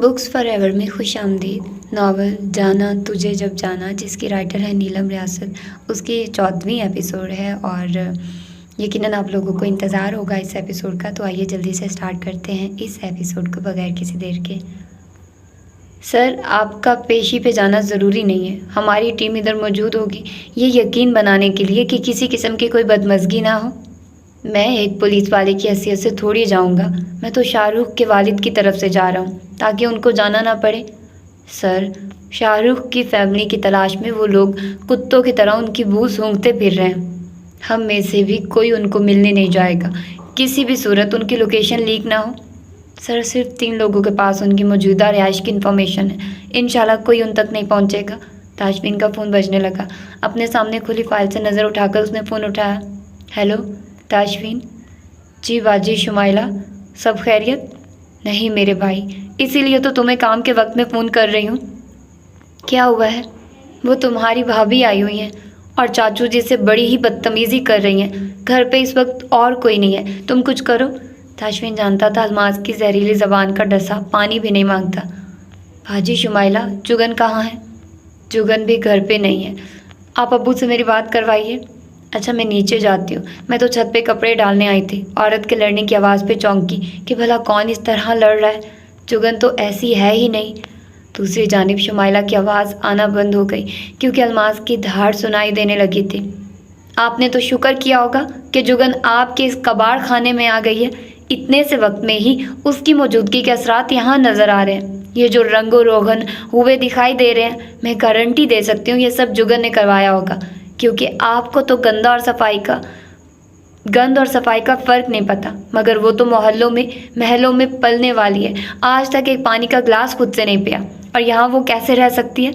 Books forever में खुश आमदीद नावल जाना तुझे जब जाना, जिसकी राइटर है नीलम रियासत, उसकी 14वीं एपिसोड है और यकीनन आप लोगों को इंतज़ार होगा इस एपिसोड का। तो आइए जल्दी से स्टार्ट करते हैं इस एपिसोड को बगैर किसी देर के। सर, आपका पेशी पे जाना ज़रूरी नहीं है। हमारी टीम इधर मौजूद होगी ये यकीन बनाने के लिए कि किसी किस्म की कोई बदमज़गी ना हो। मैं एक पुलिस वाले की हैसियत से थोड़ी जाऊंगा। मैं तो शाहरुख के वालिद की तरफ से जा रहा हूँ ताकि उनको जाना ना पड़े। सर, शाहरुख की फैमिली की तलाश में वो लोग कुत्तों की तरह उनकी बू सूंघते फिर रहे हैं। हम में से भी कोई उनको मिलने नहीं जाएगा। किसी भी सूरत उनकी लोकेशन लीक ना हो। सर, सिर्फ 3 लोगों के पास उनकी मौजूदा रिहाइश की इन्फॉर्मेशन है। इंशाल्लाह कोई उन तक नहीं पहुँचेगा। ताशफीन का फ़ोन बजने लगा। अपने सामने खुली फाइल से नज़र उठाकर उसने फ़ोन उठाया। हेलो ताशफीन। जी बाजी शुमाइला, सब खैरियत? नहीं मेरे भाई, इसीलिए तो तुम्हें काम के वक्त में फ़ोन कर रही हूँ। क्या हुआ है? वो तुम्हारी भाभी आई हुई हैं और चाचू जी से बड़ी ही बदतमीज़ी कर रही हैं। घर पे इस वक्त और कोई नहीं है, तुम कुछ करो। ताशफीन जानता था अलमास की जहरीली ज़बान का डसा पानी भी नहीं मांगता। भाजी शुमाइला, जुगन कहाँ है? जुगन भी घर पे नहीं है। आप अब्बू से मेरी बात करवाइए। अच्छा, मैं नीचे जाती हूँ। मैं तो छत पे कपड़े डालने आई थी। औरत के लड़ने की आवाज़ पे चौंकी कि भला कौन इस तरह लड़ रहा है। जुगन तो ऐसी है ही नहीं। दूसरी जानिब शुमाइला की आवाज़ आना बंद हो गई क्योंकि अलमास की धाड़ सुनाई देने लगी थी। आपने तो शुक्र किया होगा कि जुगन आपके इस कबाड़ खाने में आ गई है। इतने से वक्त में ही उसकी मौजूदगी के असरात यहाँ नज़र आ रहे हैं। ये जो रंगो रोगन हुए दिखाई दे रहे हैं, मैं गारंटी दे सकती हूँ ये सब जुगन ने करवाया होगा, क्योंकि आपको तो गंद और सफाई का फ़र्क नहीं पता। मगर वो तो महलों में पलने वाली है। आज तक एक पानी का गिलास खुद से नहीं पिया और यहाँ वो कैसे रह सकती है?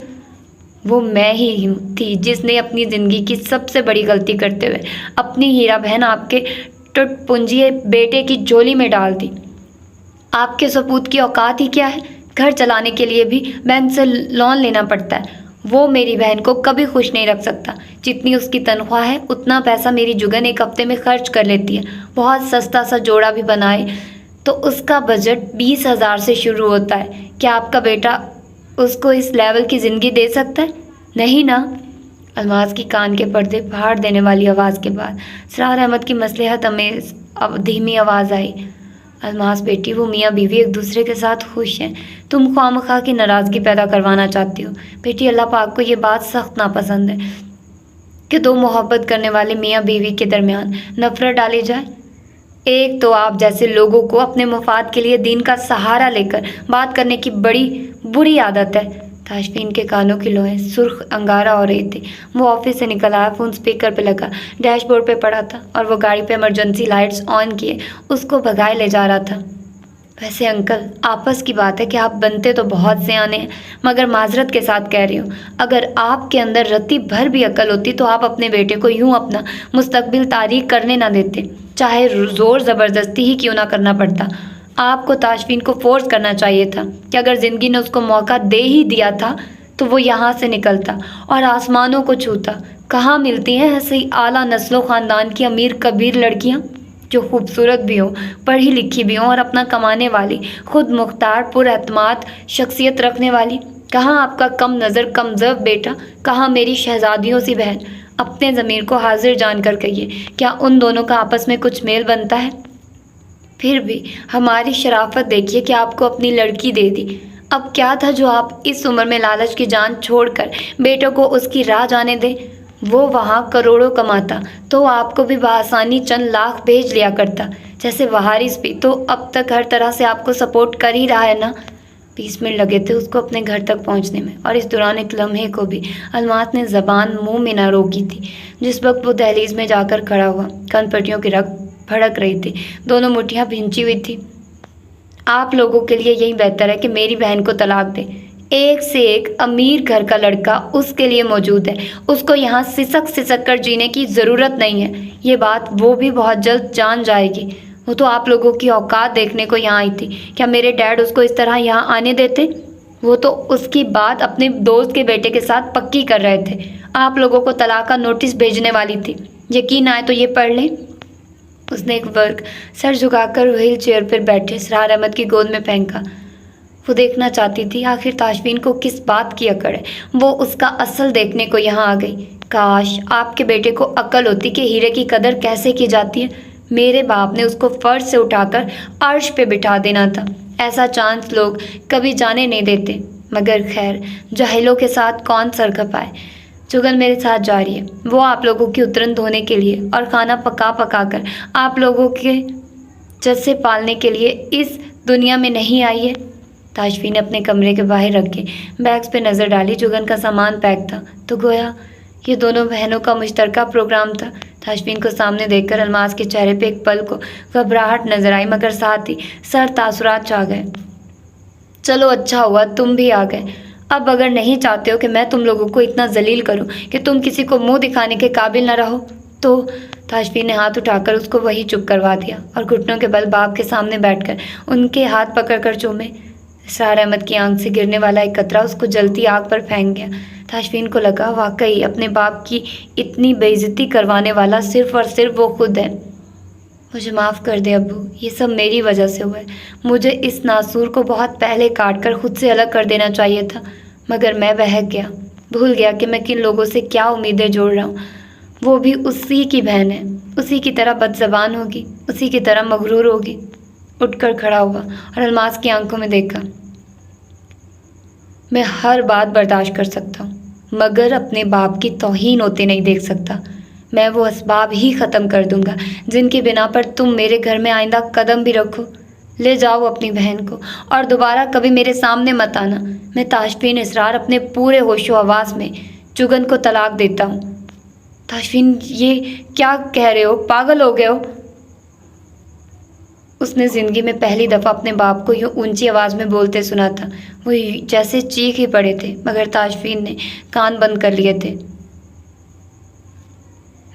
वो मैं ही थी जिसने अपनी ज़िंदगी की सबसे बड़ी गलती करते हुए अपनी हीरा बहन आपके टुटपुंजिए बेटे की झोली में डाल दी। आपके सपूत की औकात ही क्या है? घर चलाने के लिए भी बैंक से लोन लेना पड़ता है। वो मेरी बहन को कभी खुश नहीं रख सकता। जितनी उसकी तनख्वाह है उतना पैसा मेरी जुगन एक हफ्ते में खर्च कर लेती है। बहुत सस्ता सा जोड़ा भी बनाए तो उसका बजट 20,000 से शुरू होता है। क्या आपका बेटा उसको इस लेवल की ज़िंदगी दे सकता है? नहीं ना। अलमास की कान के पर्दे फाड़ देने वाली आवाज़ के बाद सरार अहमद की मसलहत अमेज़ धीमी आवाज़ आई। अलमास बेटी, वो मियाँ बीवी एक दूसरे के साथ खुश हैं। तुम ख्वामखा की नाराज़गी पैदा करवाना चाहती हो। बेटी, अल्लाह पाक को ये बात सख्त नापसंद है कि 2 मोहब्बत करने वाले मियाँ बीवी के दरमियान नफ़रत डाली जाए। एक तो आप जैसे लोगों को अपने मुफाद के लिए दीन का सहारा लेकर बात करने की बड़ी बुरी आदत है। ताशफीन के कानों की लोहें सुर्ख अंगारा हो रही थी। वो ऑफिस से निकल आया। फ़ोन स्पीकर पे लगा, डैशबोर्ड पे पड़ा था और वो गाड़ी पे इमरजेंसी लाइट्स ऑन किए उसको भगाए ले जा रहा था। वैसे अंकल, आपस की बात है कि आप बनते तो बहुत सियाने हैं, मगर माजरत के साथ कह रही हूँ, अगर आपके अंदर रत्ती भर भी अकल होती तो आप अपने बेटे को यूँ अपना मुस्तकबिल तारीक करने ना देते, चाहे ज़ोर ज़बरदस्ती ही क्यों ना करना पड़ता। आपको ताशफीन को फोर्स करना चाहिए था कि अगर ज़िंदगी ने उसको मौका दे ही दिया था तो वो यहाँ से निकलता और आसमानों को छूता। कहाँ मिलती हैं ऐसी आला नस्लो ख़ानदान की अमीर कबीर लड़कियाँ जो खूबसूरत भी हों, पढ़ी लिखी भी हों और अपना कमाने वाली, खुद मुख्तार, पुरएतमाद शख्सियत रखने वाली? कहाँ आपका कम नज़र कमज़ब बेटा? कहाँ मेरी शहज़ादियों सी बहन? अपने ज़मीर को हाजिर जानकर कहिए, क्या उन दोनों का आपस में कुछ मेल बनता है? फिर भी हमारी शराफत देखिए कि आपको अपनी लड़की दे दी। अब क्या था जो आप इस उम्र में लालच की जान छोड़कर बेटों को उसकी राह जाने दें? वो वहाँ करोड़ों कमाता तो आपको भी बआसानी चंद लाख भेज लिया करता। जैसे वहारिस भी तो अब तक हर तरह से आपको सपोर्ट कर ही रहा है ना। 20 मिनट लगे थे उसको अपने घर तक पहुँचने में और इस दौरान एक लम्हे को भी अलमास ने ज़बान मुँह में ना रोकी थी। जिस वक्त वो दहलीज में जाकर खड़ा हुआ, कनपट्टियों की रग भड़क रही थी, दोनों मुठ्ठियाँ भिंची हुई थी। आप लोगों के लिए यही बेहतर है कि मेरी बहन को तलाक दें। एक से एक अमीर घर का लड़का उसके लिए मौजूद है। उसको यहाँ सिसक कर जीने की ज़रूरत नहीं है। ये बात वो भी बहुत जल्द जान जाएगी। वो तो आप लोगों की औकात देखने को यहाँ आई थी। क्या मेरे डैड उसको इस तरह यहाँ आने देते? वो तो उसकी बात अपने दोस्त के बेटे के साथ पक्की कर रहे थे। आप लोगों को तलाक का नोटिस भेजने वाली थी। यकीन आए तो ये पढ़ लें। उसने एक वर्ग सर झुकाकर व्हील चेयर पर बैठे सरार अहमद की गोद में फेंका। وہ دیکھنا چاہتی تھی آخر تاشفین کو کس بات کی اکڑ ہے۔ وہ اس کا اصل دیکھنے کو یہاں آ گئی۔ کاش آپ کے بیٹے کو عقل ہوتی کہ ہیرے کی قدر کیسے کی جاتی ہے۔ میرے باپ نے اس کو فرش سے اٹھا کر عرش پہ بٹھا دینا تھا۔ ایسا چانس لوگ کبھی جانے نہیں دیتے، مگر خیر جاہلوں کے ساتھ کون سر کھپائے۔ جگن میرے ساتھ جا رہی ہے، وہ آپ لوگوں کی اترن دھونے کے لیے اور کھانا پکا پکا کر آپ لوگوں کے جسے پالنے کے لیے اس دنیا میں نہیں آئی ہے۔ تاشفین نے اپنے کمرے کے باہر رکھ کے بیگز پہ نظر ڈالی۔ جگن کا سامان پیک تھا تو گویا یہ دونوں بہنوں کا مشترکہ پروگرام تھا۔ تاشفین کو سامنے دیکھ کر الماس کے چہرے پہ ایک پل کو گھبراہٹ نظر آئی، مگر ساتھ ہی سر تاثرات چھا گئے۔ چلو اچھا ہوا تم بھی آ گئے۔ اب اگر نہیں چاہتے ہو کہ میں تم لوگوں کو اتنا ذلیل کروں کہ تم کسی کو منہ دکھانے کے قابل نہ رہو تو… تاشفین نے ہاتھ اٹھا کر اس کو وہی چپ کروا دیا اور گھٹنوں کے بل باپ کے سامنے بیٹھ کر ان کے ہاتھ پکڑ کر چومے۔ اسرار احمد کی آنکھ سے گرنے والا ایک قطرہ اس کو جلتی آگ پر پھینک گیا۔ تاشفین کو لگا واقعی اپنے باپ کی اتنی بے عزتی کروانے والا صرف اور صرف وہ خود ہے۔ مجھے معاف کر دے ابو، یہ سب میری وجہ سے ہوا ہے۔ مجھے اس ناسور کو بہت پہلے کاٹ کر خود سے الگ کر دینا چاہیے تھا، مگر میں بہک گیا، بھول گیا کہ میں کن لوگوں سے کیا امیدیں جوڑ رہا ہوں۔ وہ بھی اسی کی بہن ہے، اسی کی طرح بد زبان ہوگی، اسی کی طرح مغرور ہوگی۔ اٹھ کر کھڑا ہوا اور الماس کی آنکھوں میں دیکھا۔ میں ہر بات برداشت کر سکتا ہوں، مگر اپنے باپ کی توہین ہوتے نہیں دیکھ سکتا۔ میں وہ اسباب ہی ختم کر دوں گا جن کی بنا پر تم میرے گھر میں آئندہ قدم بھی رکھو۔ لے جاؤ اپنی بہن کو اور دوبارہ کبھی میرے سامنے مت آنا۔ میں تاشفین اسرار اپنے پورے ہوش و حواس میں جگن کو طلاق دیتا ہوں۔ تاشفین یہ کیا کہہ رہے ہو؟ پاگل ہو گئے ہو؟ اس نے زندگی میں پہلی دفعہ اپنے باپ کو یوں اونچی آواز میں بولتے سنا تھا۔ وہ جیسے چیخ ہی پڑے تھے، مگر تاشفین نے کان بند کر لیے تھے۔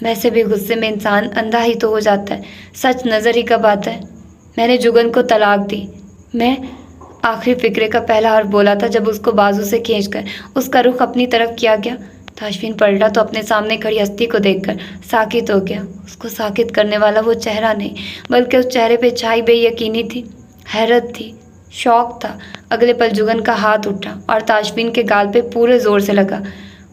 ویسے بھی غصے میں انسان اندھا ہی تو ہو جاتا ہے، سچ نظر ہی کب آتا ہے۔ میں نے جگن کو طلاق دی۔ میں آخری فکرے کا پہلا حرف بولا تھا جب اس کو بازو سے کھینچ کر اس کا رخ اپنی طرف کیا گیا۔ تاشفین پلٹا تو اپنے سامنے کھڑی ہستی کو دیکھ کر ساکت ہو گیا۔ اس کو ساکت کرنے والا وہ چہرہ نہیں، بلکہ اس چہرے پہ چھائی بے یقینی تھی، حیرت تھی، شوق تھا۔ اگلے پل جگن کا ہاتھ اٹھا اور تاشفین کے گال پہ پورے زور سے لگا۔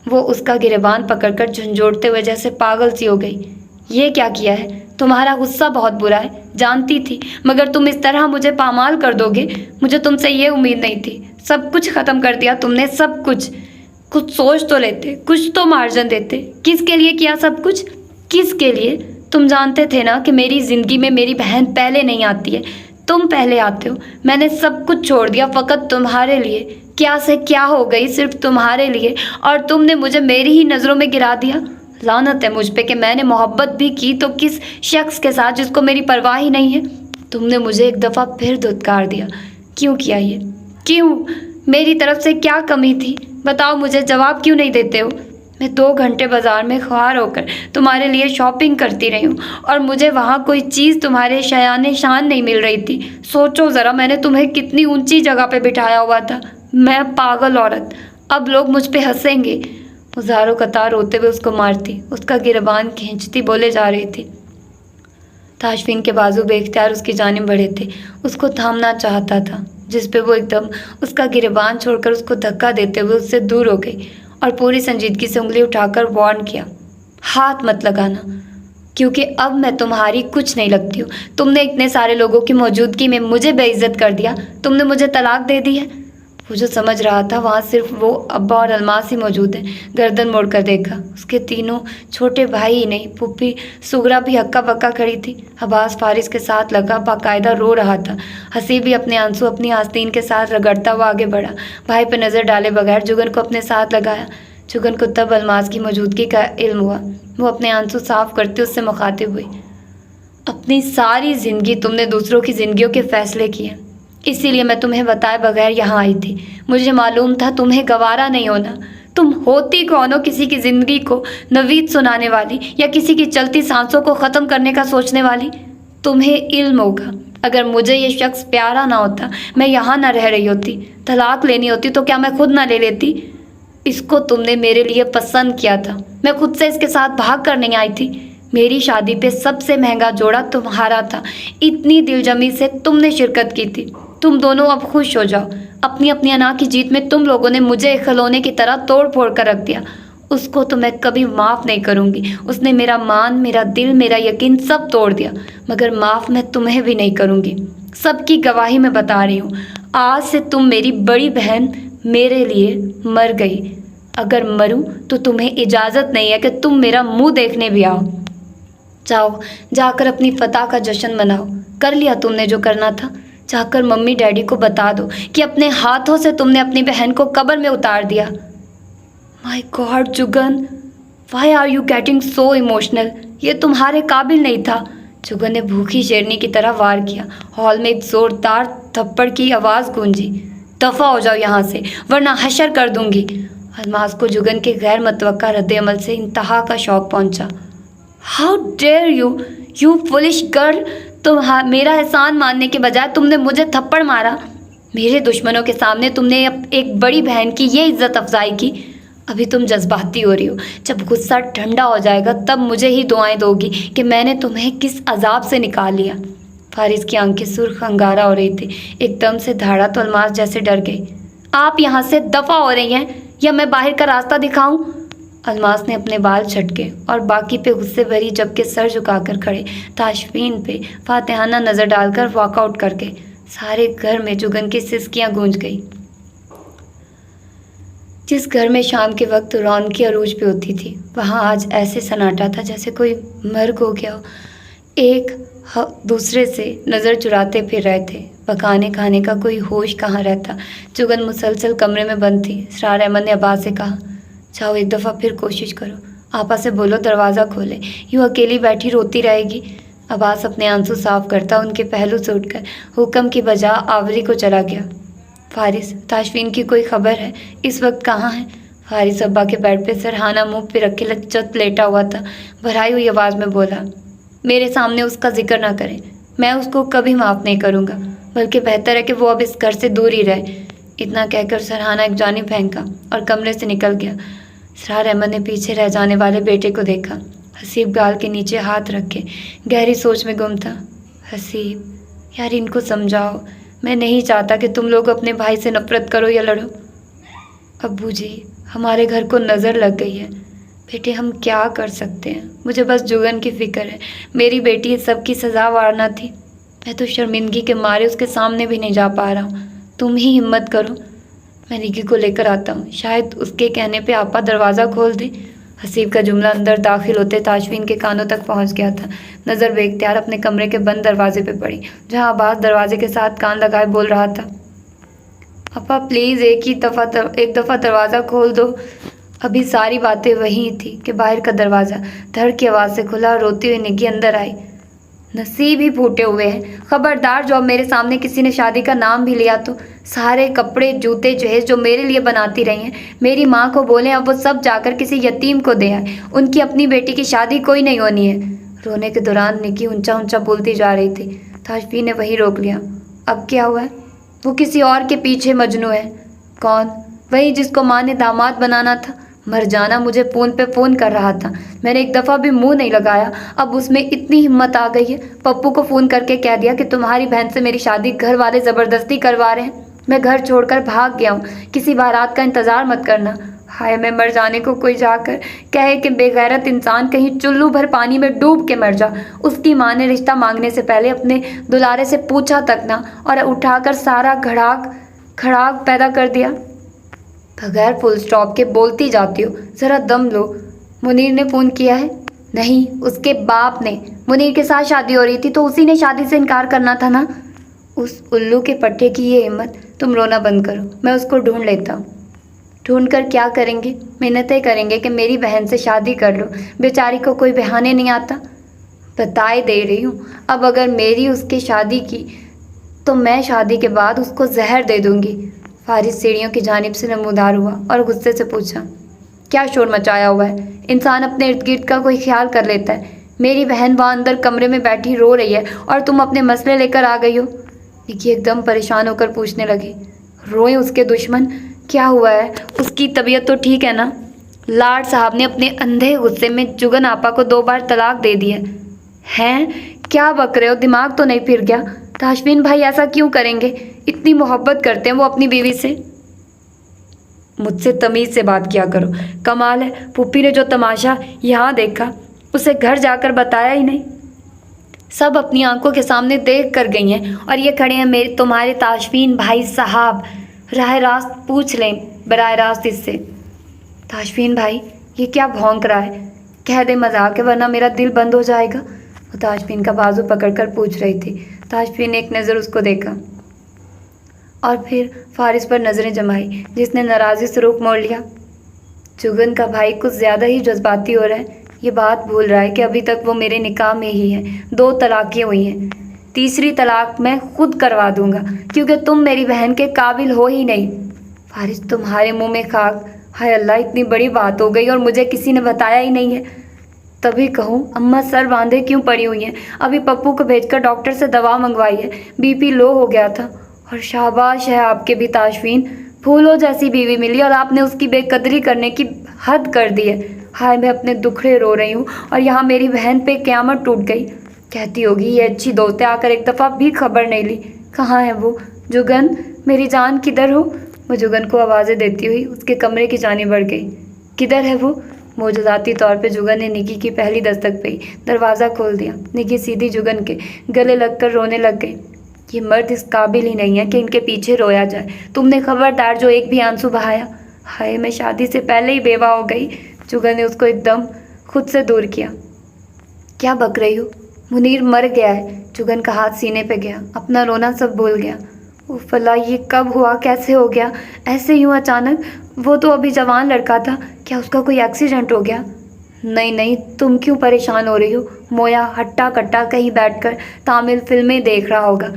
وہ اس کا گریبان پکڑ کر جھنجھوڑتے ہوئے جیسے پاگل سی ہو گئی۔ یہ کیا کیا ہے؟ تمہارا غصہ بہت برا ہے، جانتی تھی، مگر تم اس طرح مجھے پامال کر دو گے، مجھے تم سے یہ امید نہیں تھی۔ سب کچھ ختم کر دیا تم نے، سب کچھ۔ کچھ سوچ تو لیتے، کچھ تو مارجن دیتے۔ کس کے لیے کیا سب کچھ؟ کس کے لیے؟ تم جانتے تھے نا کہ میری زندگی میں میری بہن پہلے نہیں آتی ہے، تم پہلے آتے ہو۔ میں نے سب کچھ چھوڑ دیا فقط تمہارے لیے، کیا سے کیا ہو گئی صرف تمہارے لیے، اور تم نے مجھے میری ہی نظروں میں گرا دیا۔ لعنت ہے مجھ پہ کہ میں نے محبت بھی کی تو کس شخص کے ساتھ جس کو میری پرواہ ہی نہیں ہے۔ تم نے مجھے ایک دفعہ پھر دھتکار دیا۔ کیوں کیا یہ؟ کیوں؟ میری طرف سے کیا کمی تھی؟ بتاؤ مجھے، جواب کیوں نہیں دیتے ہو؟ میں 2 گھنٹے بازار میں خوار ہو کر تمہارے لیے شاپنگ کرتی رہی ہوں اور مجھے وہاں کوئی چیز تمہارے شایان شان نہیں مل رہی تھی۔ سوچو ذرا، میں نے تمہیں کتنی اونچی جگہ پہ بٹھایا ہوا تھا۔ میں پاگل عورت، اب لوگ مجھ پہ ہنسیں گے۔ وہ زاروں قطار روتے ہوئے اس کو مارتی، اس کا گریبان کھینچتی بولے جا رہی تھی۔ تاشفین کے بازو بے اختیار اس کی جانب بڑھے تھے، اس کو تھامنا چاہتا تھا، جس پہ وہ ایک دم اس کا گریبان چھوڑ کر اس کو دھکا دیتے ہوئے اس سے دور ہو گئی اور پوری سنجیدگی سے انگلی اٹھا کر وارن کیا، ہاتھ مت لگانا، کیونکہ اب میں تمہاری کچھ نہیں لگتی ہوں۔ تم نے اتنے سارے لوگوں کی موجودگی میں مجھے بے عزت کر دیا، تم نے مجھے طلاق دے دی ہے۔ وہ جو سمجھ رہا تھا وہاں صرف وہ ابا اور الماس ہی موجود ہیں۔ گردن موڑ کر دیکھا، اس کے تینوں چھوٹے بھائی ہی نہیں، پھپھی سغرا بھی ہکا بکا کھڑی تھی۔ عباس فارس کے ساتھ لگا باقاعدہ رو رہا تھا۔ حسیب بھی اپنے آنسو اپنی آستین کے ساتھ رگڑتا ہوا آگے بڑھا، بھائی پہ نظر ڈالے بغیر جگن کو اپنے ساتھ لگایا۔ جگن کو تب الماس کی موجودگی کا علم ہوا۔ وہ اپنے آنسو صاف کرتے اس سے مخاطب ہوئی۔ اپنی ساری زندگی تم نے دوسروں کی زندگیوں کے فیصلے کیے، اسی لیے میں تمہیں بتائے بغیر یہاں آئی تھی۔ مجھے معلوم تھا تمہیں گوارا نہیں ہونا۔ تم ہوتی کون ہو کسی کی زندگی کو نوید سنانے والی، یا کسی کی چلتی سانسوں کو ختم کرنے کا سوچنے والی؟ تمہیں علم ہوگا، اگر مجھے یہ شخص پیارا نہ ہوتا، میں یہاں نہ رہ رہی ہوتی، طلاق لینی ہوتی تو کیا میں خود نہ لے لیتی؟ اس کو تم نے میرے لیے پسند کیا تھا، میں خود سے اس کے ساتھ بھاگ کر نہیں آئی تھی۔ میری شادی پہ سب سے مہنگا جوڑا تمہارا تھا، اتنی دل جمی سے تم نے شرکت کی تھی۔ तुम दोनों अब खुश हो जाओ। अपनी अपनी अना की जीत में तुम लोगों ने मुझे एक खिलौने की तरह तोड़ फोड़ कर रख दिया। उसको तो मैं कभी माफ़ नहीं करूँगी। उसने मेरा मान, मेरा दिल, मेरा यकीन सब तोड़ दिया। मगर माफ़ मैं तुम्हें भी नहीं करूँगी। सबकी गवाही में बता रही हूँ, आज से तुम मेरी बड़ी बहन मेरे लिए मर गई। अगर मरूं तो तुम्हें इजाज़त नहीं है कि तुम मेरा मुंह देखने भी आओ। जाओ, जाकर अपनी फतह का जश्न मनाओ। कर लिया तुमने जो करना था। जाकर मम्मी डैडी को बता दो कि अपने हाथों से तुमने अपनी बहन को कब्र में उतार दिया। My god Jugan, why are you getting so emotional? ये तुम्हारे काबिल नहीं था। जुगन ने भूखी शेरनी की तरह वार किया। हॉल में एक जोरदार थप्पड़ की आवाज़ गूंजी। दफ़ा हो जाओ यहाँ से, वरना हशर कर दूंगी। अलमास को जुगन के गैर मुतवक्का रद्द-ए-अमल से इंतहा का शौक पहुंचा। How dare you foolish girl! मेरा एहसान मानने के बजाय तुमने मुझे थप्पड़ मारा। मेरे दुश्मनों के सामने तुमने एक बड़ी बहन की ये इज्जत अफजाई की। अभी तुम जज्बाती हो रही हो। जब गुस्सा ठंडा हो जाएगा तब मुझे ही दुआएं दोगी कि मैंने तुम्हें किस अजाब से निकाल लिया। फारिस की आंखें सुर्ख अंगारा हो रही थी। एकदम से धाड़ा तो अलमास जैसे डर गई। आप यहाँ से दफ़ा हो रही हैं या मैं बाहर का रास्ता दिखाऊं? अलमास ने अपने बाल झटके और बाकी पे गुस्से भरी जबकि सर झुकाकर खड़े ताशफीन पे फातिहाना नज़र डालकर वॉकआउट करके सारे घर में जुगन की सिसकियां गूंज गई। जिस घर में शाम के वक्त रौनकी अरूज पे होती थी, वहाँ आज ऐसे सन्नाटा था जैसे कोई मर्ग हो गया हो। एक दूसरे से नज़र चुराते फिर रहे थे। पकाने खाने का कोई होश कहाँ रहता। जुगन मुसलसल कमरे में बंद थी। इसरार अहमद ने अब्बास से कहा, जाओ एक दफ़ा फिर कोशिश करो। आपा से बोलो दरवाज़ा खोले। यूँ अकेली बैठी रोती रहेगी। अब्बास अपने आंसू साफ करता उनके पहलू से उठकर हुक्म की बजा आवरी को चला गया। फारिस, ताशफीन की कोई खबर है? इस वक्त कहाँ है? फारिस अब्बा के बेड पे सरहाना मुंह पे रखे लचत लेटा हुआ था। भराई हुई आवाज़ में बोला, मेरे सामने उसका जिक्र ना करें। मैं उसको कभी माफ़ नहीं करूँगा, बल्कि बेहतर है कि वो अब इस घर से दूर ही रहे। इतना कहकर सरहाना एक जानिब फेंका और कमरे से निकल गया। इसरार अहमद ने पीछे रह जाने वाले बेटे को देखा। हसीब गाल के नीचे हाथ रखे गहरी सोच में गुम था। हसीब, यार इनको समझाओ। मैं नहीं चाहता कि तुम लोग अपने भाई से नफरत करो या लड़ो। अब्बू जी, हमारे घर को नज़र लग गई है। बेटे, हम क्या कर सकते हैं? मुझे बस जुगन की फ़िक्र है। मेरी बेटी सब की सज़ा वारना थी। मैं तो शर्मिंदगी के मारे उसके सामने भी नहीं जा पा रहा हूँ। तुम ही हिम्मत करो, मैं निकी को लेकर आता हूँ। शायद उसके कहने पे आपा दरवाज़ा खोल दे। हसीब का जुमला अंदर दाखिल होते ताशफीन के कानों तक पहुँच गया था। नज़र बेख्तियार अपने कमरे के बंद दरवाजे पे पड़ी, जहाँ अब्बास दरवाजे के साथ कान लगाए बोल रहा था, आपा प्लीज़ एक दफ़ा दरवाज़ा खोल दो। अभी सारी बातें वही थी कि बाहर का दरवाज़ा धड़ की आवाज़ से खुला और रोती हुई निकी अंदर आई। नसीब ही फूटे हुए हैं। खबरदार, जो अब मेरे सामने किसी ने शादी का नाम भी लिया तो सारे कपड़े जूते जहेज जो मेरे लिए बनाती रही हैं, मेरी माँ को बोलें अब वो सब जाकर किसी यतीम को दे आए। उनकी अपनी बेटी की शादी कोई नहीं होनी है। रोने के दौरान निकी ऊंचा ऊंचा बोलती जा रही थी। ताशफीन ने वही रोक लिया। अब क्या हुआ है? वो किसी और के पीछे मजनू है। कौन? वही जिसको माँ ने दामाद बनाना था। मर जाना मुझे फ़ोन पे फ़ोन कर रहा था। मैंने एक दफ़ा भी मुंह नहीं लगाया। अब उसमें इतनी हिम्मत आ गई है, पप्पू को फ़ोन करके कह दिया कि तुम्हारी बहन से मेरी शादी घर वाले ज़बरदस्ती करवा रहे हैं। मैं घर छोड़कर भाग गया हूँ। किसी बारात का इंतज़ार मत करना। हाय, मैं मर जाने को कोई जाकर कहे कि बेगैरत इंसान कहीं चुल्लू भर पानी में डूब के मर जा। उसकी माँ ने रिश्ता मांगने से पहले अपने दुलारे से पूछा तक ना, और उठाकर सारा खड़ाक पैदा कर दिया। बगैर फुल स्टॉप के बोलती जाती हो, ज़रा दम लो। मुनीर ने फ़ोन किया है? नहीं, उसके बाप ने। मुनीर के साथ शादी हो रही थी तो उसी ने शादी से इनकार करना था ना। उस उल्लू के पट्टे की ये हिम्मत। तुम रोना बंद करो, मैं उसको ढूंढ लेता हूँ। ढूंढ कर क्या करेंगे? मिन्नतें करेंगे कि मेरी बहन से शादी कर लो। बेचारी को कोई बहाने नहीं आता। बताए दे रही हूँ, अब अगर मेरी उसकी शादी की तो मैं शादी के बाद उसको जहर दे दूँगी। फारिस सीढ़ियों की जानिब से नमूदार हुआ और गुस्से से पूछा, क्या शोर मचाया हुआ है? इंसान अपने इर्द गिर्द का कोई ख्याल कर लेता है। मेरी बहन वहाँ अंदर कमरे में बैठी रो रही है और तुम अपने मसले लेकर आ गई हो। निकी एकदम परेशान होकर पूछने लगी, रोए उसके दुश्मन? क्या हुआ है? उसकी तबीयत तो ठीक है ना? लाड साहब ने अपने अंधे गुस्से में जुगन आपा को 2 बार तलाक दे दी है। हैं? क्या बक रहे हो? दिमाग तो नहीं फिर गया? ताशफीन भाई ऐसा क्यों करेंगे? इतनी मोहब्बत करते हैं वो अपनी बीवी से। मुझसे तमीज़ से बात किया करो। कमाल है, पुप्पी ने जो तमाशा यहाँ देखा उसे घर जाकर बताया ही नहीं। सब अपनी आंखों के सामने देख कर गई हैं और ये खड़े हैं मेरे तुम्हारे ताशफीन भाई साहब। राह रास्त पूछ लें बराह रास्त इससे। ताशफीन भाई ये क्या भौंक रहा है? कह दे मजाक है वरना मेरा दिल बंद हो जाएगा। वो ताशफीन का बाजू पकड़कर पूछ रही थी। ताशफीन ने एक नज़र उसको देखा और फिर फारिस पर नज़रें जमाई जिसने नाराज़ी से रुख मोड़ लिया। जुगन का भाई कुछ ज़्यादा ही जज्बाती हो रहा है। ये बात भूल रहा है कि अभी तक वो मेरे निकाह में ही है। 2 तलाक़ें हुई हैं, तीसरी तलाक मैं खुद करवा दूंगा क्योंकि तुम मेरी बहन के काबिल हो ही नहीं। फारिस तुम्हारे मुंह में खाक। हाय अल्लाह, इतनी बड़ी बात हो गई और मुझे किसी ने बताया ही नहीं है। तभी कहूँ अम्मा सर बांधे क्यों पड़ी हुई हैं? अभी पप्पू को भेजकर डॉक्टर से दवा मंगवाई है, बीपी लो हो गया था। और शाबाश है आपके भी ताशफीन, फूलों जैसी बीवी मिली और आपने उसकी बेकदरी करने की हद कर दी है। हाय मैं अपने दुखड़े रो रही हूँ और यहाँ मेरी बहन पे क़यामत टूट गई। कहती होगी ये अच्छी दोस्त है, आकर एक दफ़ा भी खबर नहीं ली। कहाँ है वो? जुगन मेरी जान किधर हो? वो जुगन को आवाज़ें देती हुई उसके कमरे की जानिब बढ़ गई। किधर है वो? मोजज़ाती तौर पे जुगन ने निकी की पहली दस्तक पे दरवाज़ा खोल दिया। निकी सीधी जुगन के गले लगकर रोने लग गई। ये मर्द इस काबिल ही नहीं है कि इनके पीछे रोया जाए। तुमने खबरदार जो एक भी आंसू बहाया। हाय मैं शादी से पहले ही बेवा हो गई। जुगन ने उसको एकदम खुद से दूर किया। क्या बक रही हो? मुनीर मर गया है। जुगन का हाथ सीने पे गया, अपना रोना सब भूल गया। उफ अल्लाह, ये कब हुआ, कैसे हो गया? ऐसे यूँ अचानक? वो तो अभी जवान लड़का था, क्या उसका कोई एक्सीडेंट हो गया? नहीं नहीं, तुम क्यों परेशान हो रही हो? मोया हट्टा कट्टा कहीं बैठकर तामिल फिल्में देख रहा होगा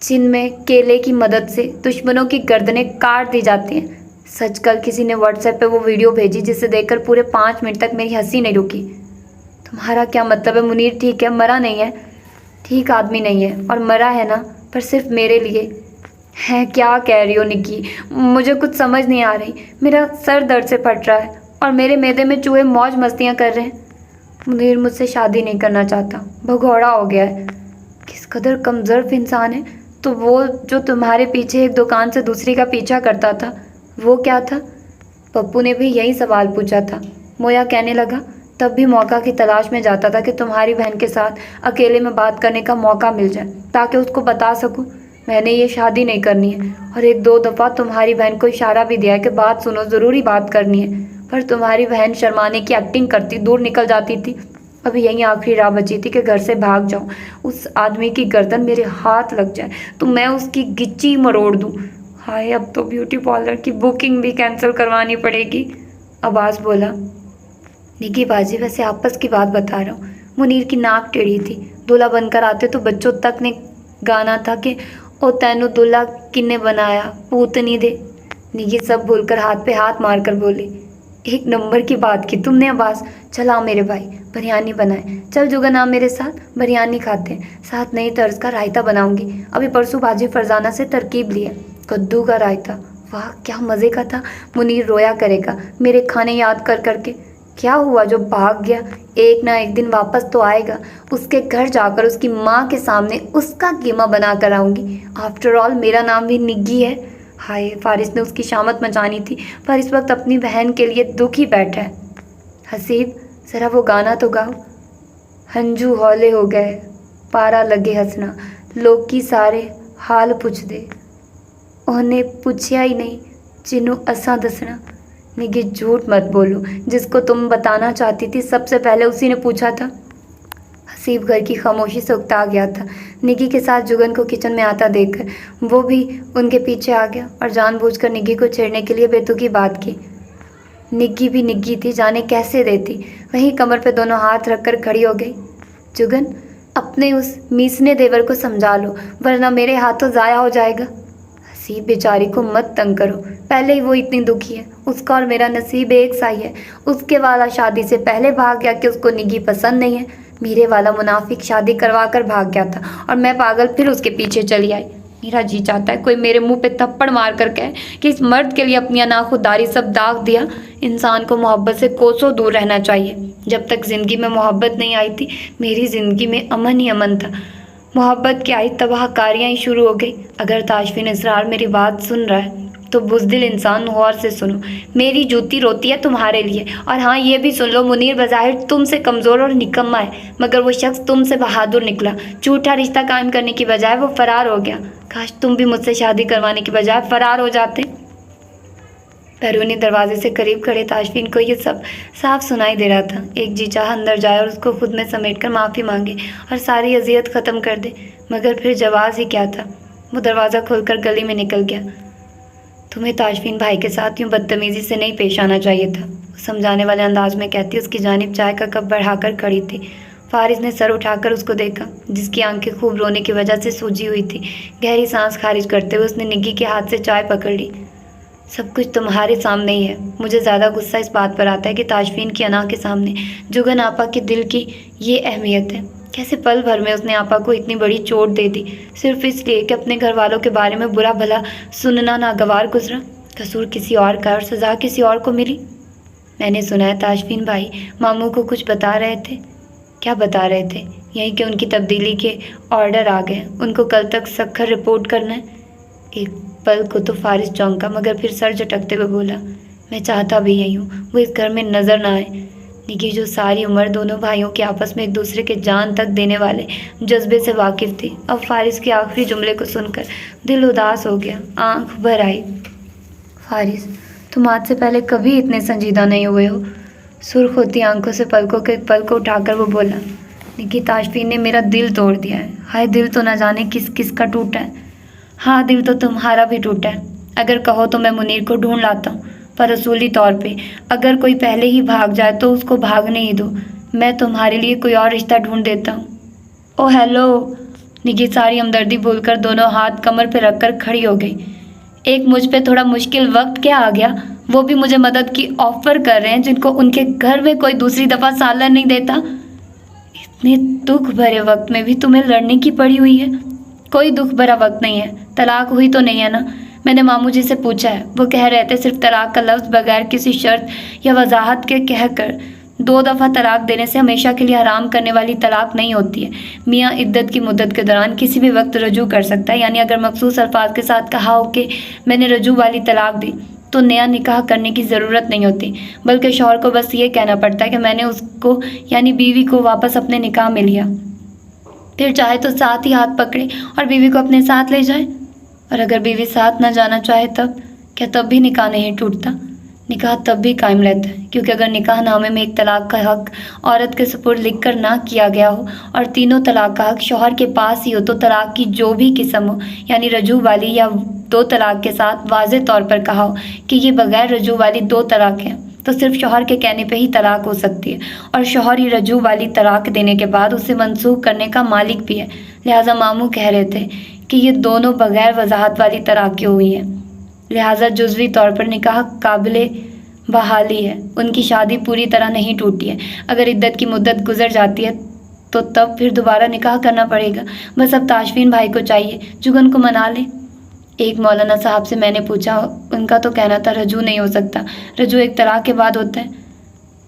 जिनमें केले की मदद से दुश्मनों की गर्दनें काट दी जाती हैं। सच कल किसी ने व्हाट्सएप पे वो वीडियो भेजी जिसे देखकर पूरे 5 मिनट तक मेरी हंसी नहीं रुकी। तुम्हारा क्या मतलब है? मुनीर ठीक है, मरा नहीं है? ठीक आदमी नहीं है और मरा है ना, पर सिर्फ मेरे लिए है। क्या कह रही हो निकी? मुझे कुछ समझ नहीं आ रही। मेरा सर दर्द से फट रहा है और मेरे मैदे में चूहे मौज मस्तियाँ कर रहे हैं। मुनीर मुझसे शादी नहीं करना चाहता, भगौड़ा हो गया है। किस कदर कमज़र्फ इंसान है। तो वो जो तुम्हारे पीछे एक दुकान से दूसरी का पीछा करता था, वो क्या था? पप्पू ने भी यही सवाल पूछा था। मोया कहने लगा, तब भी मौका की तलाश में जाता था कि तुम्हारी बहन के साथ अकेले में बात करने का मौका मिल जाए ताकि उसको बता सकूं मैंने ये शादी नहीं करनी है। और 1-2 दफ़ा तुम्हारी बहन को इशारा भी दिया है कि बात सुनो, ज़रूरी बात करनी है, पर तुम्हारी बहन शर्माने की एक्टिंग करती दूर निकल जाती थी। अभी यही आखिरी राह बची थी कि घर से भाग जाऊं, उस आदमी की गर्दन मेरे हाथ लग जाए तो मैं उसकी गिच्ची मरोड़ दूं। हाय अब तो ब्यूटी पार्लर की बुकिंग भी कैंसिल करवानी पड़ेगी। अब्बास बोला, निकी बाजी वैसे आपस की बात बता रहा हूँ। मुनीर की नाक टेढ़ी थी। दूल्हा बनकर आते तो बच्चों तक ने गाना था कि ओ तैनू दूल्हा किन्ने बनाया पूतनी दे। निकी सब भूलकर हाथ पे हाथ मार कर बोली, एक नंबर की बात की तुमने अब्बास। चल आओ मेरे भाई, बिरयानी बनाए। चल जुगन आ मेरे साथ, बिरयानी खाते हैं। साथ नई तर्ज का रायता बनाऊंगी। अभी परसों बाजी फरजाना से तरकीब ली है, कद्दू का रायता। वाह क्या मज़े का था। मुनीर रोया करेगा मेरे खाने याद कर करके। क्या हुआ जो भाग गया? एक ना एक दिन वापस तो आएगा। उसके घर जाकर उसकी माँ के सामने उसका कीमा बना कर आऊँगी। आफ्टर ऑल मेरा नाम भी निग्गी है। हाय फारिस ने उसकी शामत मचानी थी पर इस वक्त अपनी बहन के लिए दुखी बैठा है। हसीब ज़रा वो गाना तो गाओ। हंजू हौले हो गए पारा लगे हंसना, लोग की सारे हाल पुछ दे, उन्हें पूछया ही नहीं जिन्हों असा दसना। निगी झूठ मत बोलो, जिसको तुम बताना चाहती थी सबसे पहले उसी ने पूछा था। हसीब घर की खामोशी से उकता गया था। निगी के साथ जुगन को किचन में आता देखकर वो भी उनके पीछे आ गया और जानबूझकर निगी को छेड़ने के लिए बेतुकी बात की। निगी भी निगी थी, जाने कैसे देती। वहीं कमर पे दोनों हाथ रखकर खड़ी हो गई। जुगन अपने उस मीसने देवर को समझा लो वरना मेरे हाथों ज़ाया हो जाएगा। हसीब बेचारी को मत तंग करो, पहले ही वो इतनी दुखी है। उसका और मेरा नसीब एक सा ही है। उसके वाला शादी से पहले भाग गया कि उसको निगी पसंद नहीं है। मेरे वाला मुनाफिक शादी करवा कर भाग गया था और मैं पागल फिर उसके पीछे चली आई। मेरा जी चाहता है कोई मेरे मुंह पे थप्पड़ मार कर कहे कि इस मर्द के लिए अपनी नाखुदारी सब दाग दिया। इंसान को मोहब्बत से कोसों दूर रहना चाहिए। जब तक ज़िंदगी में मोहब्बत नहीं आई थी मेरी ज़िंदगी में अमन ही अमन था। मोहब्बत की आई तबाहकारियाँ ही शुरू हो गई। अगर ताशफीन इसरार मेरी बात सुन रहा है तो बुज़दिल इंसान गौर से सुनो, मेरी जूती रोती है तुम्हारे लिए। और हाँ, ये भी सुन लो, मुनीर बज़ाहिर तुमसे कमज़ोर और निकम्मा है, मगर वो शख्स तुमसे बहादुर निकला। झूठा रिश्ता कायम करने की बजाय वो फ़रार हो गया। काश तुम भी मुझसे शादी करवाने की बजाय फ़रार हो जाते। बैरूनी दरवाजे से करीब खड़े ताशफीन को ये सब साफ सुनाई दे रहा था। एक जी चाह अंदर जाए और उसको खुद में समेट कर माफ़ी मांगे और सारी अजियत ख़त्म कर दे, मगर फिर जवाब ही क्या था। वो दरवाज़ा खोलकर गली में निकल गया। तुम्हें ताशफीन भाई के साथ यूँ बदतमीज़ी से नहीं पेश आना चाहिए था, समझाने वाले अंदाज में कहती उसकी जानिब चाय का कप बढ़ाकर खड़ी थी। फारिस ने सर उठाकर उसको देखा, जिसकी आंखें खूब रोने की वजह से सूजी हुई थी। गहरी सांस खारिज करते हुए उसने निग्गी के हाथ से चाय पकड़ ली। सब कुछ तुम्हारे सामने ही है। मुझे ज़्यादा गुस्सा इस बात पर आता है कि ताशफीन की अना के सामने जुगन आपा के दिल की ये अहमियत है। कैसे पल भर में उसने आपा को इतनी बड़ी चोट दे दी, सिर्फ इसलिए कि अपने घर वालों के बारे में बुरा भला सुनना नागवार गुजरा। कसूर किसी और का और सज़ा किसी और को मिली। मैंने सुना है ताशफीन भाई मामू को कुछ बता रहे थे। क्या बता रहे थे? यही कि उनकी तब्दीली के ऑर्डर आ गए, उनको कल तक सख्त रिपोर्ट करना है। एक पल को तो फारिस चौंका, मगर फिर सर झटकते हुए बोला, मैं चाहता भी यही हूँ, वो इस घर में नज़र ना आए। निकी जो सारी उम्र दोनों भाइयों के आपस में एक दूसरे के जान तक देने वाले जज्बे से वाकिफ़ थी, अब फारिस के आखिरी जुमले को सुनकर दिल उदास हो गया, आंख भर आई। फारिस, तुम आज से पहले कभी इतने संजीदा नहीं हुए हो। सुर्ख होती आंखों से पलकों के पल को उठाकर वो बोला, निकी ताशफीन ने मेरा दिल तोड़ दिया है। हाय, दिल तो न जाने किस किस का टूटा है। हाँ, दिल तो तुम्हारा भी टूटा है। अगर कहो तो मैं मुनीर को ढूंढ लाता हूँ, पर असूली तौर पे अगर कोई पहले ही भाग जाए तो उसको भागने ही दो। मैं तुम्हारे लिए कोई और रिश्ता ढूंढ देता हूँ। Oh hello. निकी सारी हमदर्दी भूलकर दोनों हाथ कमर पे रखकर खड़ी हो गई। एक मुझ पे थोड़ा मुश्किल वक्त क्या आ गया, वो भी मुझे मदद की ऑफ़र कर रहे हैं जिनको उनके घर में कोई दूसरी दफ़ा सालन नहीं देता। इतने दुख भरे वक्त में भी तुम्हें लड़ने की पड़ी हुई है। कोई दुख भरा वक्त नहीं है, तलाक हुई तो नहीं है ना? मैंने मामू जी से पूछा है, वो कह रहे थे सिर्फ तलाक का लफ्ज़ बगैर किसी शर्त या वजाहत के कहकर 2 दफ़ा तलाक देने से हमेशा के लिए हराम करने वाली तलाक नहीं होती है। मियाँ इद्दत की मुद्दत के दौरान किसी भी वक्त रजू कर सकता है, यानी अगर मखसूस अल्फाज के साथ कहा हो कि मैंने रजू वाली तलाक दी तो नया निकाह करने की ज़रूरत नहीं होती, बल्कि शौहर को बस ये कहना पड़ता है कि मैंने उसको यानी बीवी को वापस अपने निकाह में लिया। फिर चाहे तो साथ ही हाथ पकड़े और बीवी को अपने साथ ले जाए। और अगर बीवी साथ ना जाना चाहे तब क्या तब भी निकाह नहीं टूटता? निकाह तब भी कायम रहता है, क्योंकि अगर निकाह नामे में एक तलाक का हक औरत के सुपुर्द लिख कर ना किया गया हो और तीनों तलाक का हक शौहर के पास ही हो तो तलाक की जो भी किस्म हो, यानी रजू वाली या 2 तलाक के साथ वाज़ेह तौर पर कहा हो कि ये बगैर रजू वाली 2 तलाक हैं, तो सिर्फ शौहर के कहने पे ही तलाक हो सकती है। और शौहर ही रजू वाली तलाक देने के बाद उसे मनसूख करने का मालिक भी है। लिहाजा मामू कह रहे थे कि ये दोनों बगैर वजाहत वाली तलाक़ें हुई हैं, लिहाजा जुज़वी तौर पर निकाह काबिले बहाली है। उनकी शादी पूरी तरह नहीं टूटी है। अगर इद्दत की मुद्दत गुजर जाती है तो तब फिर दोबारा निकाह करना पड़ेगा। बस अब ताशफीन भाई को चाहिए जुगन को मना ले। एक मौलाना साहब से मैंने पूछा, उनका तो कहना था रजू नहीं हो सकता, रजू एक तलाक के बाद होता है।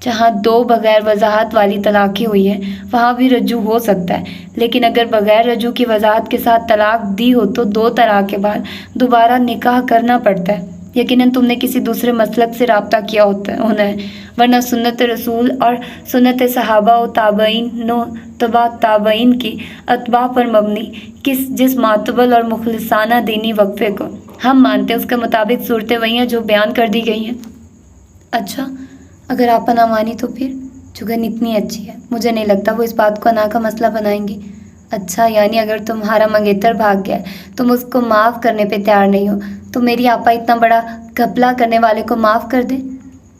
जहाँ 2 बगैर वजाहत वाली तलाक़ें हुई हैं वहाँ भी रजू हो सकता है, लेकिन अगर बगैर रजू की वजाहत के साथ तलाक दी हो तो 2 तलाक के बाद दोबारा निकाह करना पड़ता है। यकीनन तुमने किसी दूसरे मसलक से रब्ता किया होना है, वरना सुन्नत रसूल और सुन्नत सहाबा व ताबईन व तबा ताबईन की अतबा पर मबनी जिस मातबल और मुखलिसाना दीनी वक्फे को हम मानते हैं उसके मुताबिक सूरतें वही हैं जो बयान कर दी गई हैं। अच्छा, अगर आप ना मानी तो फिर? जुगन इतनी अच्छी है, मुझे नहीं लगता वो इस बात को अना का मसला बनाएंगी। अच्छा, यानी अगर तुम्हारा मंगेतर भाग गया, तुम उसको माफ़ करने पे तैयार नहीं हो, तो मेरी आपा इतना बड़ा घपला करने वाले को माफ़ कर दे?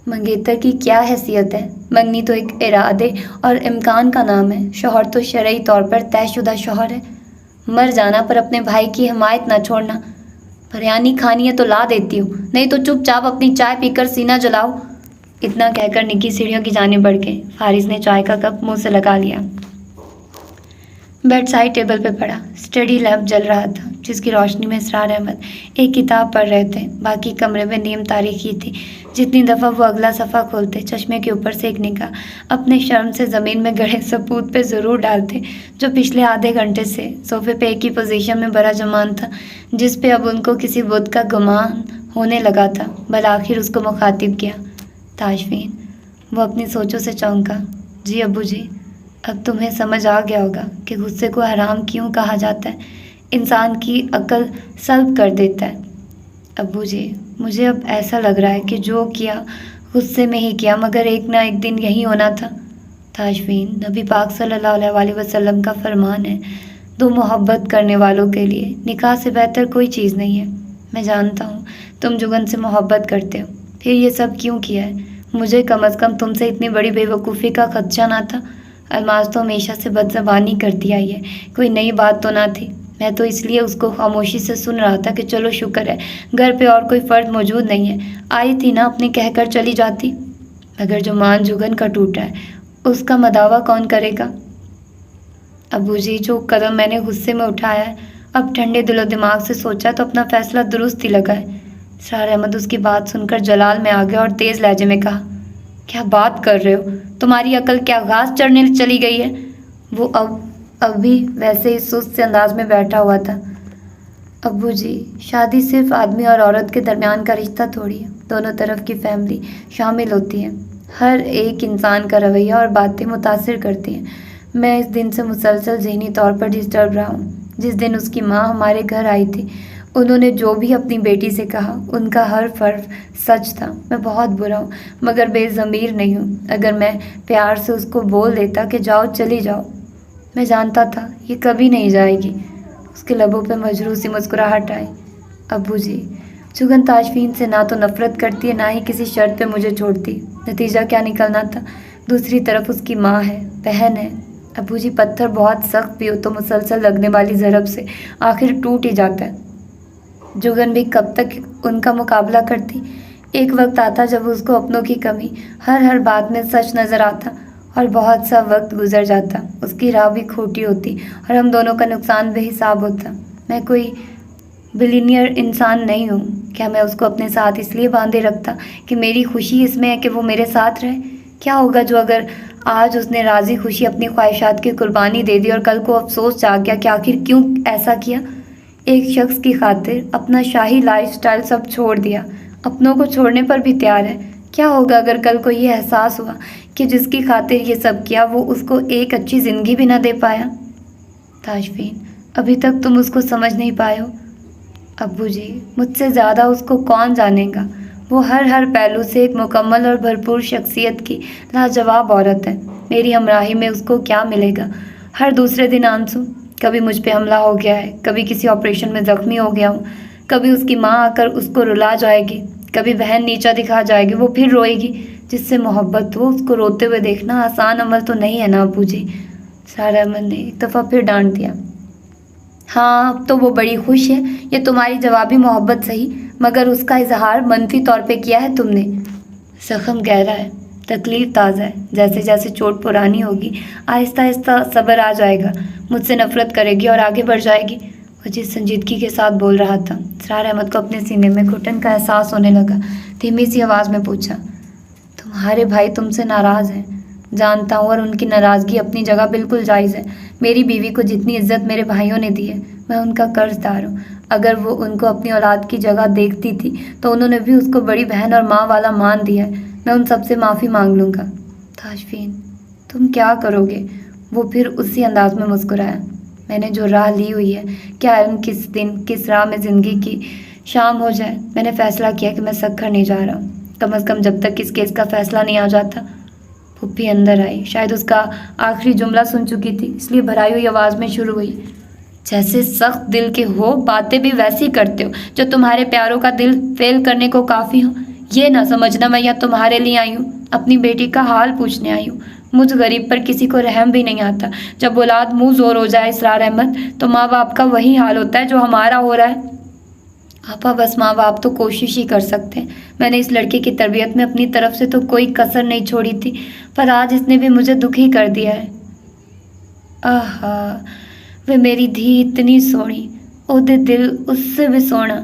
मंगेतर की क्या हैसियत है? मंगनी तो एक इरादे और इम्कान का नाम है। शौहर तो शरई तौर पर तयशुदा शौहर है। मर जाना पर अपने भाई की हिमायत ना छोड़ना। बिरयानी खानी है तो ला देती हूँ, नहीं तो चुपचाप अपनी चाय पीकर सीना जलाओ। इतना कहकर निकी सीढ़ियों की जानिब बढ़ गई। फारिस ने चाय का कप मुंह से लगा लिया। बेड साइड टेबल पे पड़ा स्टडी लैम्प जल रहा था, जिसकी रोशनी में इसरार अहमद एक किताब पढ़ रहे थे। बाकी कमरे में नीम तारीखी थी। जितनी दफ़ा वो अगला सफ़ा खोलते, चश्मे के ऊपर से एक निगाह अपने शर्म से ज़मीन में गड़े सबूत पे ज़रूर डालते, जो पिछले आधे घंटे से सोफे पे एक ही पोजीशन में बड़ा जमान था, जिस पे अब उनको किसी बुत का गुमान होने लगा था। बल आखिर उसको मुखातिब किया, ताजफीन। वो अपनी सोचों से चौंका। जी अब्बू जी, अब तुम्हें समझ आ गया होगा कि गुस्से को हराम क्यों कहा जाता है। इंसान की अक्ल सल्ब कर देता है। अब्बू जी, मुझे अब ऐसा लग रहा है कि जो किया गुस्से में ही किया, मगर एक ना एक दिन यही होना था। ताजफीन, नबी पाक सल्लल्लाहु अलैहि वसल्लम का फरमान है, दो मोहब्बत करने वालों के लिए निकाह से बेहतर कोई चीज़ नहीं है। मैं जानता हूँ तुम जुगन से मोहब्बत करते हो, फिर ये सब क्यों किया है। मुझे कम अज़ कम तुमसे इतनी बड़ी बेवकूफ़ी का खदशा ना था। अलमाज तो हमेशा से बदज़बानी करती आई है, कोई नई बात तो ना थी। मैं तो इसलिए उसको खामोशी से सुन रहा था कि चलो शुक्र है घर पे और कोई फ़र्द मौजूद नहीं है। आई थी ना अपने कहकर चली जाती। मगर जो मान जुगन का टूटा है उसका मदावा कौन करेगा। अबू जी, जो कदम मैंने गुस्से में उठाया है, अब ठंडे दिलो दिमाग से सोचा तो अपना फ़ैसला दुरुस्त ही लगा है। इसरार अहमद उसकी बात सुनकर जलाल में आ गया और तेज़ लहजे में कहा, क्या बात कर रहे हो, तुम्हारी अकल क्या घास चढ़ने चली गई है। वो अब भी वैसे ही सुस्त से अंदाज में बैठा हुआ था। अब्बू जी, शादी सिर्फ आदमी और औरत के दरमियान का रिश्ता थोड़ी है, दोनों तरफ की फैमिली शामिल होती है। हर एक इंसान का रवैया और बातें मुतासिर करती हैं। मैं इस दिन से मुसलसल ज़हनी तौर पर डिस्टर्ब रहा हूँ। जिस दिन उसकी माँ हमारे घर आई थी, उन्होंने जो भी अपनी बेटी से कहा उनका हर हर्फ सच था। मैं बहुत बुरा हूँ, मगर बेज़मीर नहीं हूँ। अगर मैं प्यार से उसको बोल देता कि जाओ चली जाओ, मैं जानता था ये कभी नहीं जाएगी। उसके लबों पे मजरूह सी मुस्कुराहट आई। अब्बू जी, जुगन ताजफीन से ना तो नफ़रत करती है, ना ही किसी शर्त पे मुझे छोड़ती। नतीजा क्या निकलना था, दूसरी तरफ उसकी माँ है, बहन है। अब्बू जी, पत्थर बहुत सख्त भी हो तो मुसलसल लगने वाली ज़रब से आखिर टूट ही जाता है। जुगन भी कब तक उनका मुकाबला करती। एक वक्त आता जब उसको अपनों की कमी हर बात में सच नज़र आता और बहुत सा वक्त गुजर जाता, उसकी राह भी खोटी होती और हम दोनों का नुकसान बेहिसाब होता। मैं कोई बिलीनियर इंसान नहीं हूँ। क्या मैं उसको अपने साथ इसलिए बांधे रखता कि मेरी खुशी इसमें है कि वो मेरे साथ रहे। क्या होगा जो अगर आज उसने राजी खुशी अपनी ख्वाहिशात की कुर्बानी दे दी और कल को अफसोस जाग गया कि आखिर क्यों ऐसा किया। एक शख्स की खातिर अपना शाही लाइफस्टाइल सब छोड़ दिया, अपनों को छोड़ने पर भी तैयार है। क्या होगा अगर कल को ये एहसास हुआ कि जिसकी खातिर ये सब किया वो उसको एक अच्छी ज़िंदगी भी ना दे पाया। ताजफीन, अभी तक तुम उसको समझ नहीं पाए हो। अब्बू जी, मुझसे ज़्यादा उसको कौन जानेगा। वो हर पहलू से एक मुकम्मल और भरपूर शख्सियत की लाजवाब औरत है। मेरी हमराही में उसको क्या मिलेगा। हर दूसरे दिन आंसू, कभी मुझ पे हमला हो गया है, कभी किसी ऑपरेशन में ज़ख्मी हो गया हूँ, कभी उसकी माँ आकर उसको रुला जाएगी, कभी बहन नीचा दिखा जाएगी, वो फिर रोएगी। जिससे मोहब्बत हो उसको रोते हुए देखना आसान अमल तो नहीं है ना अब्बू जी। इसरार अहमद ने एक दफ़ा फिर डांट दिया। हाँ, अब तो वो बड़ी खुश है। ये तुम्हारी जवाबी मोहब्बत सही, मगर उसका इजहार मनफी तौर पे किया है तुमने। ज़ख्म गहरा है, तकलीफ़ ताज़ा है। जैसे जैसे चोट पुरानी होगी आहिस्ता आहिस्ता सब्र आ जाएगा, मुझसे नफ़रत करेगी और आगे बढ़ जाएगी। वो जिस संजीदगी के साथ बोल रहा था, इसरार अहमद को अपने सीने में घुटन का एहसास होने लगा। धीमी सी आवाज़ में पूछा, तुम्हारे भाई तुमसे नाराज़ हैं। जानता हूँ, और उनकी नाराज़गी अपनी जगह बिल्कुल जायज़ है। मेरी बीवी को जितनी इज्जत मेरे भाइयों ने दी है, मैं उनका कर्जदार हूँ। अगर वो उनको अपनी औलाद की जगह देखती थी तो उन्होंने भी उसको बड़ी बहन और माँ वाला मान दिया है। मैं उन सबसे माफ़ी मांग लूँगा। ताजफीन, तुम क्या करोगे। वो फिर उसी अंदाज में मुस्कुराया। मैंने जो राह ली हुई है, क्या किस दिन किस राह में ज़िंदगी की शाम हो जाए। मैंने फ़ैसला किया कि मैं सखर नहीं जा रहा हूँ, कम अज़ कम जब तक इस केस का फ़ैसला नहीं आ जाता। पुप्पी अंदर आई, शायद उसका आखिरी जुमला सुन चुकी थी, इसलिए भराई हुई आवाज़ में शुरू हुई। जैसे सख्त दिल के हो, बातें भी वैसी करते हो जो तुम्हारे प्यारों का दिल फेल करने को काफ़ी हो। ये ना समझना मैं यहाँ तुम्हारे लिए आई हूँ, अपनी बेटी का हाल पूछने आई हूँ। मुझ गरीब पर किसी को रहम भी नहीं आता। जब औलाद मुँह जोर हो जाए इसरार अहमद, तो माँ बाप का वही हाल होता है जो हमारा हो रहा है। आपा, बस माँ बाप तो कोशिश ही कर सकते हैं। मैंने इस लड़के की तरबियत में अपनी तरफ से तो कोई कसर नहीं छोड़ी थी, पर आज इसने भी मुझे दुखी कर दिया है। आहा, वे मेरी धी इतनी सोहनी, ਉਹਦੇ ਦਿਲ उससे भी सोहना।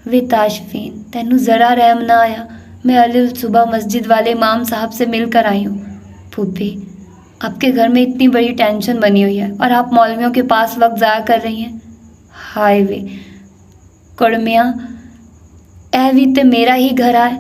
वे ताशफीन, तैनू ज़रा रहम ना आया? मैं अल सुबह मस्जिद वाले इमाम साहब से मिलकर आई हूँ। फूफी, आपके घर में इतनी बड़ी टेंशन बनी हुई है और आप मौलवियों के पास वक्त ज़ाया कर रही हैं। हाय वे कुड़मिया, ऐ भी ते मेरा ही घर आए।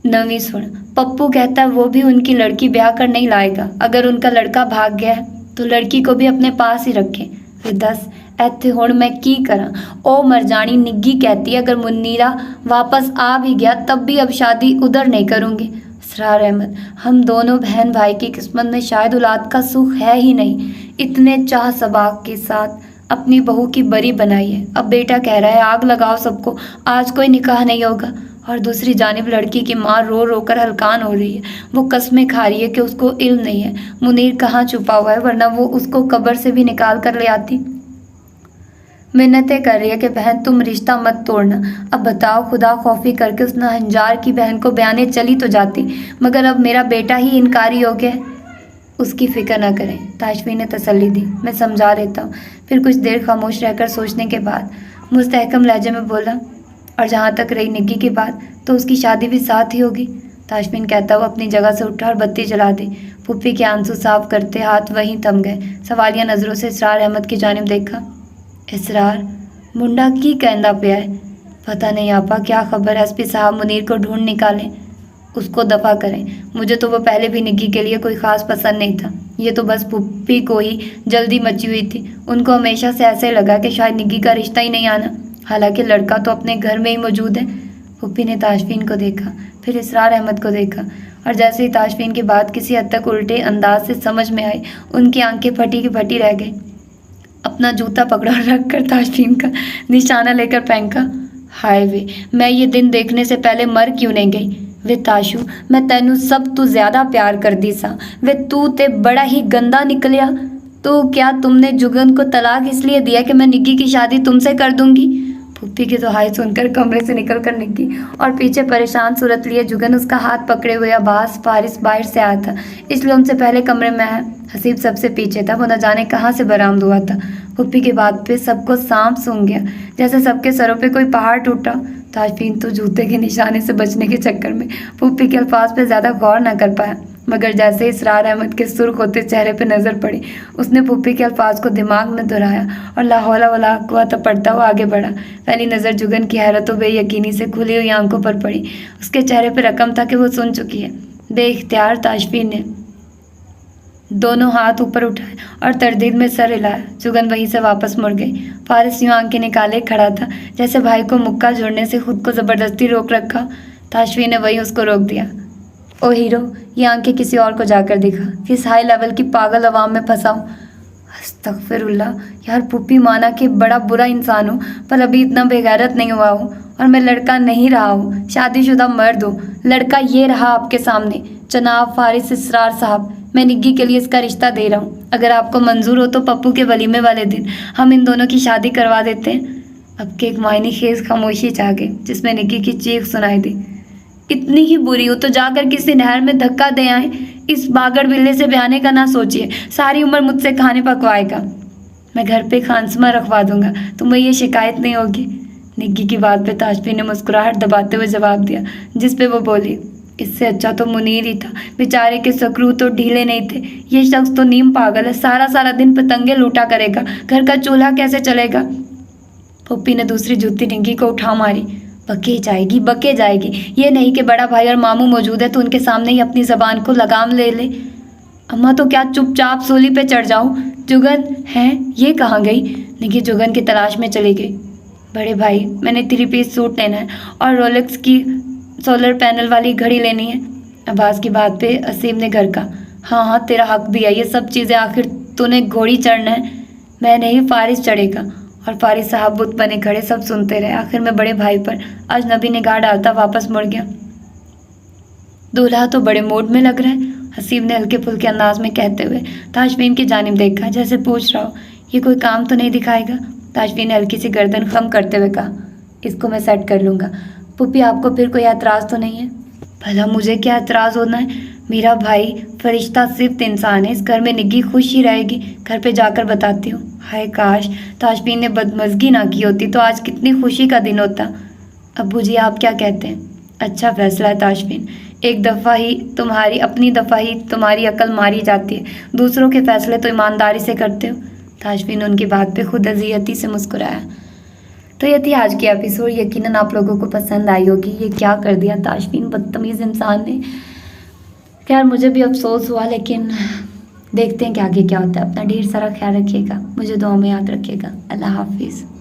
नवी सुन, पप्पू कहता है वो भी उनकी लड़की ब्याह कर नहीं लाएगा। अगर उनका लड़का भाग गया है तो लड़की को भी अपने पास ही रखें। वे दस ਇੱਥੇ ਹੁਣ मैं की करा? ओ मरजानी, निग्गी कहती है अगर मुन्नीरा वापस आ भी गया तब भी अब शादी उधर नहीं करूँगी। इसरार अहमद, हम दोनों बहन भाई की किस्मत में शायद औलाद का सुख है ही नहीं। इतने चाह सबाक के साथ अपनी बहू की बरी बनाई है, अब बेटा कह रहा है आग लगाओ सबको, आज कोई निकाह नहीं होगा। और दूसरी जानिब लड़की की माँ रो रो कर हलकान हो रही है। वो कस्में खा रही है कि उसको इल्म नहीं है मुनीर कहाँ छुपा हुआ है, वरना वो उसको कब्र से भी निकाल कर ले आती। मिन्नतें कर रही है कि बहन तुम रिश्ता मत तोड़ना। अब बताओ, खुदा खौफी करके उस नहंजार की बहन को बयाने चली तो जाती, मगर अब मेरा बेटा ही इनकारी हो गया है। उसकी फिक्र न करें, ताशफी ने तसल्ली दी, मैं समझा लेता हूँ। फिर कुछ देर खामोश रहकर सोचने के बाद मुस्तहकम लहजे में बोला, और जहाँ तक रही निग्गी की बात, तो उसकी शादी भी साथ ही होगी। ताशफीन कहता हुआ अपनी जगह से उठा और बत्ती जला दी। फूफी के आंसू साफ करते हाथ वहीं थम गए। सवालिया नज़रों से इसरार अहमद की जानिब देखा। इसरार, मुंडा की कहंदा पिया है? पता नहीं आपा, क्या खबर है। एसपी साहब मुनीर को ढूंढ निकालें, उसको दफ़ा करें। मुझे तो वो पहले भी निग्गी के लिए कोई ख़ास पसंद नहीं था, ये तो बस पुप्पी को ही जल्दी मची हुई थी। उनको हमेशा से ऐसे लगा कि शायद निग्गी का रिश्ता ही नहीं आना, हालांकि लड़का तो अपने घर में ही मौजूद है। पुप्पी ने ताशफीन को देखा, फिर इसरार अहमद को देखा, और जैसे ही ताशफीन की बात किसी हद तक उल्टे अंदाज से समझ में आई, उनकी आंखें फटी की फटी रह गई। अपना जूता पकड़ा और रख कर ताशफीन का निशाना लेकर फेंका। हाय वे, मैं ये दिन देखने से पहले मर क्यों नहीं गई। वे ताशू, मैं तैनू सब तू ज़्यादा प्यार कर दी सा। वे तू ते बड़ा ही गंदा निकलिया। तो क्या तुमने जुगन को तलाक इसलिए दिया कि मैं निग्गी की शादी तुमसे कर दूंगी? फूफी की दुहाई सुनकर कमरे से निकल कर निग्गी और पीछे परेशान सूरत लिए जुगन उसका हाथ पकड़े हुए अब्बास फारिस बाहर से आया था, इसलिए उनसे पहले कमरे में है। हसीब सबसे पीछे था, वो न जाने कहाँ से बरामद हुआ था। फूफी की बात पे सबको सांप सूंघ गया, जैसे सबके सरों पे कोई पहाड़ टूटा। ताशफीन तो जूते के निशाने से बचने के चक्कर में फूफी के अल्फाज पे ज़्यादा गौर न कर पाया, मगर जैसे ही इसरार अहमद के सुर्ख होते चेहरे पे नज़र पड़ी, उसने फूफी के अल्फाज को दिमाग में दोहराया और ला हौला वला कुव्वत पढ़ता हुआ आगे बढ़ा। पहली नज़र जुगन की हैरत व बेयकीनी से खुली हुई आंखों पर पड़ी। उसके चेहरे पर रकम था कि वो सुन चुकी है। बेइख्तियार ताशफीन ने दोनों हाथ ऊपर उठाए और तरदीद में सर हिलाया। जुगन वहीं से वापस मुड़ गई। फारिस यूँ आंखें निकाले खड़ा था, जैसे भाई को मुक्का जोड़ने से खुद को ज़बरदस्ती रोक रखा। ताशफीन ने वहीं उसको रोक दिया। ओ हीरो, ये आंखें किसी और को जाकर दिखा, किस हाई लेवल की पागल अवाम में फंसाऊँ। अस्तगफिरुल्लाह यार, पुप्पी माना कि बड़ा बुरा इंसान हूँ, पर अभी इतना बेगैरत नहीं हुआ हूँ, और मैं लड़का नहीं रहा हूँ, शादीशुदा मर्द हूँ। लड़का ये रहा आपके सामने, जनाब फारिस इसरार साहब। मैं निग्गी के लिए इसका रिश्ता दे रहा हूँ। अगर आपको मंजूर हो तो पप्पू के वलीमे वाले दिन हम इन दोनों की शादी करवा देते हैं। अब के एक मायने खेज खामोशी छा गई, जिसमें निग्गी की चीख सुनाई दी। इतनी ही बुरी हो तो जाकर किसी नहर में धक्का दे आए। इस बागड़ बिल्ले से ब्याने का ना सोचिए, सारी उम्र मुझसे खाने पकवाएगा। मैं घर पे खानसमा रखवा दूंगा, तुम्हें ये शिकायत नहीं होगी। निग्गी की बात पे ताशफीन ने मुस्कुराहट दबाते हुए जवाब दिया, जिस पे वो बोली, इससे अच्छा तो मुनीर ही था। बेचारे के सकरू तो ढीले नहीं थे। ये शख्स तो नीम पागल है, सारा सारा दिन पतंगे लूटा करेगा, घर का चूल्हा कैसे चलेगा। पप्पी ने दूसरी जूती निग्गी को उठा मारी। बके जाएगी, ये नहीं कि बड़ा भाई और मामू मौजूद है तो उनके सामने ही अपनी ज़बान को लगाम ले ले। अम्मा तो क्या चुपचाप सूली पे चढ़ जाऊं? जुगन है, ये कहाँ गई? निग्गी जुगन की तलाश में चली गई। बड़े भाई, मैंने 3 पीस सूट लेना है और रोलेक्स की सोलर पैनल वाली घड़ी लेनी है। अब्बास की बात पे असीम ने घर का, हाँ तेरा हक भी है, ये सब चीज़ें आखिर तूने घोड़ी चढ़ना है, मैं नहीं फारिस चढ़ेगा। और फारिस साहब बुत बने खड़े, सब सुनते रहे। आखिर में बड़े भाई पर अजनबी निगाह डालता वापस मुड़ गया। दूल्हा तो बड़े मूड में लग रहा है, हसीब ने हल्के फुल्के अंदाज में कहते हुए ताशफीन की जानिब देखा, जैसे पूछ रहा हो ये कोई काम तो नहीं दिखाएगा। ताशफीन ने हल्की सी गर्दन खम करते हुए कहा, इसको मैं सेट कर लूँगा। पुप्पी, आपको फिर कोई एतराज़ तो नहीं है? भला मुझे क्या एतराज़ होना है, میرا بھائی فرشتہ صرف انسان ہے، اس گھر میں نگی خوش ہی رہے گی، گھر پہ جا کر بتاتی ہوں۔ ہائے کاش تاشفین نے بدمزگی نہ کی ہوتی تو آج کتنی خوشی کا دن ہوتا۔ ابو جی آپ کیا کہتے ہیں؟ اچھا فیصلہ ہے تاشفین، ایک دفعہ ہی تمہاری عقل ماری جاتی ہے، دوسروں کے فیصلے تو ایمانداری سے کرتے ہو۔ تاشفین ان کی بات پہ خود اذیتی سے مسکرایا۔ تو یہ تھی آج کی ایپیسوڈ، یقیناً آپ لوگوں کو پسند آئی ہوگی۔ یہ کیا کر دیا تاشفین بدتمیز انسان نے۔ خیر مجھے بھی افسوس ہوا، لیکن دیکھتے ہیں کہ آگے کیا ہوتا ہے۔ اپنا ڈھیر سارا خیال رکھیے گا، مجھے دعاؤں میں یاد رکھیے گا۔ اللہ حافظ۔